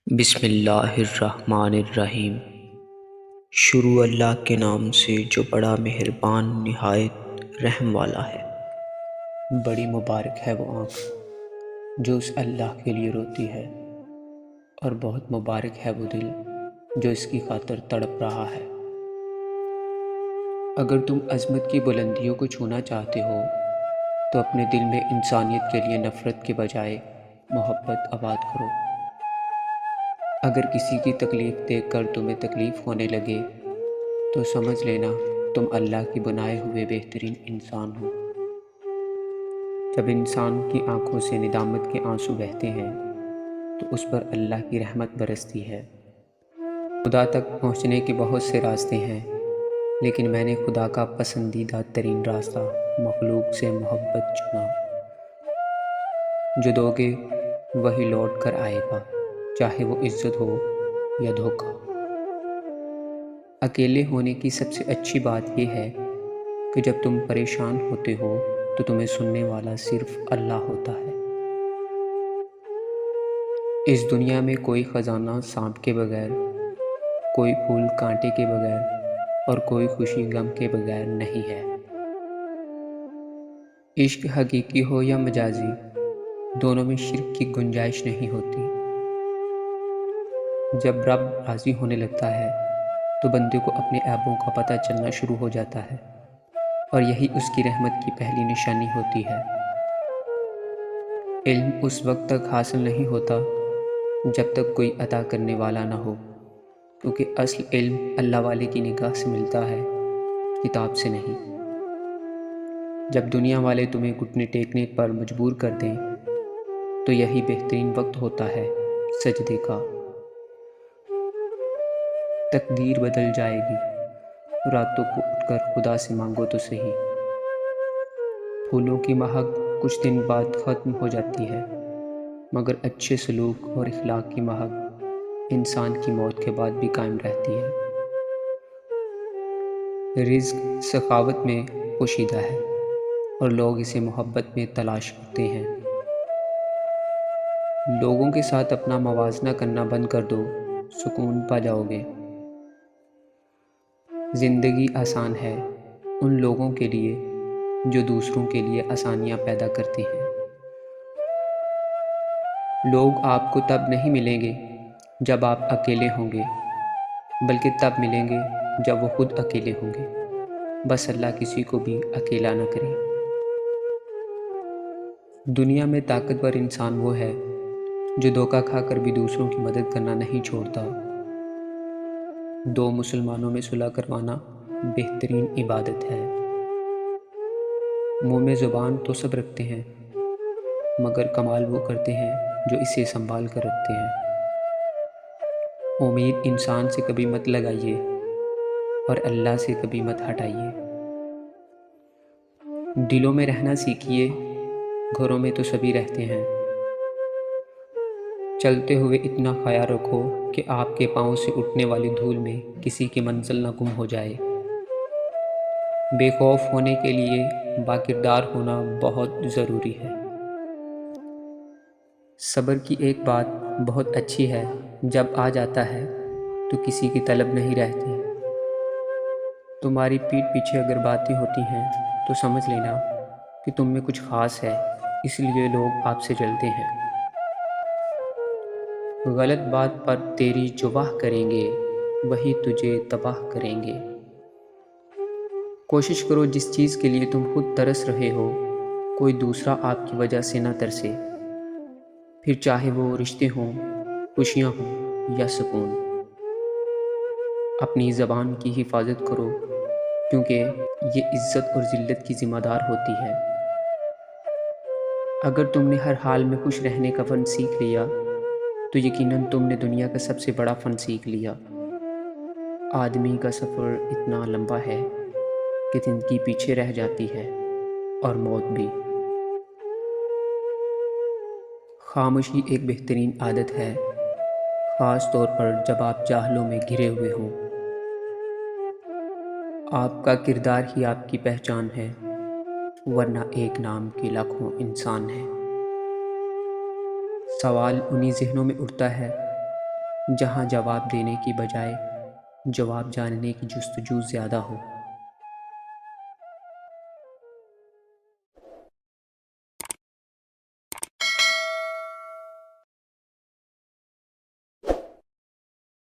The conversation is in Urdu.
بسم اللہ الرحمن الرحیم۔ شروع اللہ کے نام سے جو بڑا مہربان نہایت رحم والا ہے۔ بڑی مبارک ہے وہ آنکھ جو اس اللہ کے لیے روتی ہے، اور بہت مبارک ہے وہ دل جو اس کی خاطر تڑپ رہا ہے۔ اگر تم عظمت کی بلندیوں کو چھونا چاہتے ہو تو اپنے دل میں انسانیت کے لیے نفرت کے بجائے محبت آباد کرو۔ اگر کسی کی تکلیف دیکھ کر تمہیں تکلیف ہونے لگے تو سمجھ لینا تم اللہ کی بنائے ہوئے بہترین انسان ہو۔ جب انسان کی آنکھوں سے ندامت کے آنسو بہتے ہیں تو اس پر اللہ کی رحمت برستی ہے۔ خدا تک پہنچنے کے بہت سے راستے ہیں، لیکن میں نے خدا کا پسندیدہ ترین راستہ مخلوق سے محبت چنا۔ جو دو گے وہی لوٹ کر آئے گا، چاہے وہ عزت ہو یا دھوکہ۔ اکیلے ہونے کی سب سے اچھی بات یہ ہے کہ جب تم پریشان ہوتے ہو تو تمہیں سننے والا صرف اللہ ہوتا ہے۔ اس دنیا میں کوئی خزانہ سانپ کے بغیر، کوئی پھول کانٹے کے بغیر، اور کوئی خوشی غم کے بغیر نہیں ہے۔ عشق حقیقی ہو یا مجازی، دونوں میں شرک کی گنجائش نہیں ہوتی۔ جب رب راضی ہونے لگتا ہے تو بندے کو اپنے عیبوں کا پتہ چلنا شروع ہو جاتا ہے، اور یہی اس کی رحمت کی پہلی نشانی ہوتی ہے۔ علم اس وقت تک حاصل نہیں ہوتا جب تک کوئی عطا کرنے والا نہ ہو، کیونکہ اصل علم اللہ والے کی نگاہ سے ملتا ہے، کتاب سے نہیں۔ جب دنیا والے تمہیں گھٹنے ٹیکنے پر مجبور کر دیں تو یہی بہترین وقت ہوتا ہے سجدے کا۔ تقدیر بدل جائے گی، راتوں کو اٹھ کر خدا سے مانگو تو صحیح۔ پھولوں کی مہک کچھ دن بعد ختم ہو جاتی ہے، مگر اچھے سلوک اور اخلاق کی مہک انسان کی موت کے بعد بھی قائم رہتی ہے۔ رزق سخاوت میں پوشیدہ ہے اور لوگ اسے محبت میں تلاش کرتے ہیں۔ لوگوں کے ساتھ اپنا موازنہ کرنا بند کر دو، سکون پا جاؤ گے۔ زندگی آسان ہے ان لوگوں کے لیے جو دوسروں کے لیے آسانیاں پیدا کرتے ہیں۔ لوگ آپ کو تب نہیں ملیں گے جب آپ اکیلے ہوں گے، بلکہ تب ملیں گے جب وہ خود اکیلے ہوں گے۔ بس اللہ کسی کو بھی اکیلا نہ کرے۔ دنیا میں طاقتور انسان وہ ہے جو دھوکہ کھا کر بھی دوسروں کی مدد کرنا نہیں چھوڑتا۔ دو مسلمانوں میں صلح کروانا بہترین عبادت ہے۔ منہ میں زبان تو سب رکھتے ہیں، مگر کمال وہ کرتے ہیں جو اسے سنبھال کر رکھتے ہیں۔ امید انسان سے کبھی مت لگائیے اور اللہ سے کبھی مت ہٹائیے۔ دلوں میں رہنا سیکھیے، گھروں میں تو سبھی رہتے ہیں۔ چلتے ہوئے اتنا خیال رکھو کہ آپ کے پاؤں سے اٹھنے والی دھول میں کسی کی منزل نہ گم ہو جائے۔ بے خوف ہونے کے لیے باکردار ہونا بہت ضروری ہے۔ صبر کی ایک بات بہت اچھی ہے، جب آ جاتا ہے تو کسی کی طلب نہیں رہتی۔ تمہاری پیٹھ پیچھے اگر باتیں ہوتی ہیں تو سمجھ لینا کہ تم میں کچھ خاص ہے، اس لیے لوگ آپ سے جلتے ہیں۔ غلط بات پر تیری جو واہ کریں گے وہی تجھے تباہ کریں گے۔ کوشش کرو جس چیز کے لیے تم خود ترس رہے ہو کوئی دوسرا آپ کی وجہ سے نہ ترسے، پھر چاہے وہ رشتے ہوں، خوشیاں ہوں یا سکون۔ اپنی زبان کی حفاظت کرو، کیونکہ یہ عزت اور ذلت کی ذمہ دار ہوتی ہے۔ اگر تم نے ہر حال میں خوش رہنے کا فن سیکھ لیا تو یقیناً تم نے دنیا کا سب سے بڑا فن سیکھ لیا۔ آدمی کا سفر اتنا لمبا ہے کہ زندگی پیچھے رہ جاتی ہے اور موت بھی۔ خاموشی ایک بہترین عادت ہے، خاص طور پر جب آپ جاہلوں میں گھرے ہوئے ہوں۔ آپ کا کردار ہی آپ کی پہچان ہے، ورنہ ایک نام کے لاکھوں انسان ہیں۔ سوال انہی ذہنوں میں اٹھتا ہے جہاں جواب دینے کی بجائے جواب جاننے کی جستجو زیادہ ہو۔